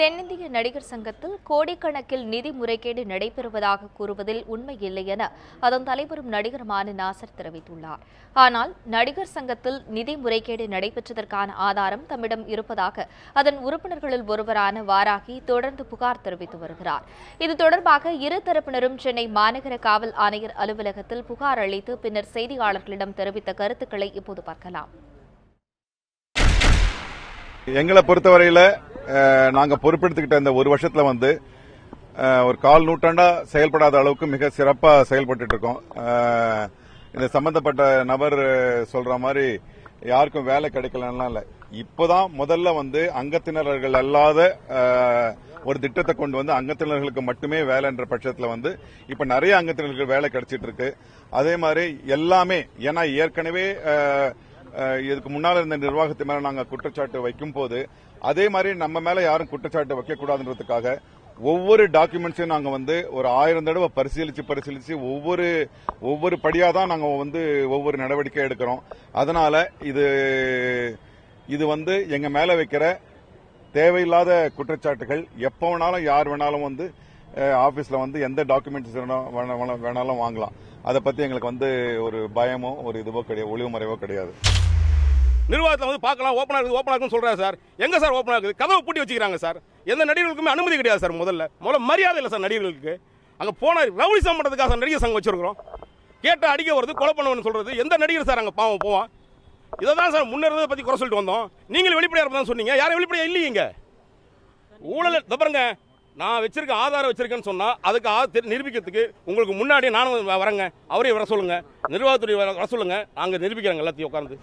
தென்னிந்திய நடிகர் சங்கத்தில் கோடிக்கணக்கில் நிதி முறைகேடு நடைபெறுவதாக கூறுவதில் உண்மை இல்லை என அதன் தலைவரும் நடிகருமான நாசர் தெரிவித்துள்ளார். ஆனால் நடிகர் சங்கத்தில் நிதி முறைகேடு நடைபெற்றதற்கான ஆதாரம் தம்மிடம் இருப்பதாக அதன் உறுப்பினர்களில் ஒருவரான வாராகி தொடர்ந்து புகார் தெரிவித்து வருகிறார். இது தொடர்பாக இரு தரப்பினரும் சென்னை மாநகர காவல் ஆணையர் அலுவலகத்தில் புகார் அளித்து பின்னர் செய்தியாளர்களிடம் தெரிவித்த கருத்துக்களை இப்போது பார்க்கலாம். எங்களை பொறுத்தவரையில நாங்க பொறுப்பெடுத்துக்கிட்ட இந்த ஒரு வருஷத்துல ஒரு கால் நூற்றாண்டா செயல்படாத அளவுக்கு மிக சிறப்பா செயல்பட்டு இருக்கோம். இந்த சம்பந்தப்பட்ட நபர் சொல்ற மாதிரி யாருக்கும் வேலை கிடைக்கலன்னா இல்ல, இப்பதான் முதல்ல அங்கத்தினர்கள் அல்லாத ஒரு திட்டத்தை கொண்டு அங்கத்தினர்களுக்கு மட்டுமே வேலைன்ற பட்சத்துல இப்ப நிறைய அங்கத்தினர்களுக்கு வேலை கிடைச்சிட்டு இருக்கு. அதே மாதிரி எல்லாமே ஏன்னா ஏற்கனவே இதுக்கு முன்னால இருந்த நிர்வாகத்து மேல நாங்க குற்றச்சாட்டு வைக்கும் போது அதே மாதிரி நம்ம மேல யாரும் குற்றச்சாட்டு வைக்கக்கூடாதுன்றதுக்காக ஒவ்வொரு டாக்குமெண்ட்ஸையும் நாங்க ஒரு 1000 தடவை பரிசீலிச்சு ஒவ்வொரு படியா தான் நாங்க ஒவ்வொரு நடவடிக்கை எடுக்கிறோம். அதனால இது எங்க மேல வைக்கிற தேவையில்லாத குற்றச்சாட்டுகள். எப்ப வேணாலும் யார் வேணாலும் ஆபீஸ்ல எந்த டாக்குமெண்ட்ஸ் வேணாலும் வாங்கலாம். அதை பத்தி எங்களுக்கு ஒரு பயமோ ஒரு இதுவோ கிடையாது, ஒளிவு மறைவோ கிடையாது. நிர்வாகத்தில் பார்க்கலாம், ஓப்பனா இருக்குன்னு சொல்றாரு சார். எங்க சார் ஓப்பனா இருக்குது? கதவை பூட்டி வச்சுக்கிறாங்க சார். எந்த நடிகர்களுக்குமே அனுமதி கிடையாது சார். முதல்ல மரியாதை இல்லை சார் நடிகர்களுக்கு. அங்க போன ரவுடிசம் பண்றதுக்காக நடிகர் சங்கம் வச்சிருக்கிறோம். கேட்ட அடிக்க வருது, கொலை பண்ணுவேன்னு சொல்றது எந்த நடிகர் சார் அங்க பாவம் போவான்? இதை தான் சார் முன்னேறதை பத்தி குறை சொல்லிட்டு வந்தோம். நீங்கள் வெளிப்படையா இருப்பதான் சொன்னீங்க. யாரும் வெளிப்படையா இல்லைங்க. ஊழல் பாருங்க, நான் வச்சிருக்க ஆதாரம் வச்சிருக்கேன்னு சொன்னா அதுக்கு நிரூபிக்கிறதுக்கு உங்களுக்கு முன்னாடி நானும் வரேங்க. அவரையும் வர சொல்லுங்க, நிர்வாகத்துறை வர சொல்லுங்க. நாங்க நிரூபிக்கிறாங்க எல்லாத்தையும் உட்கார்ந்து.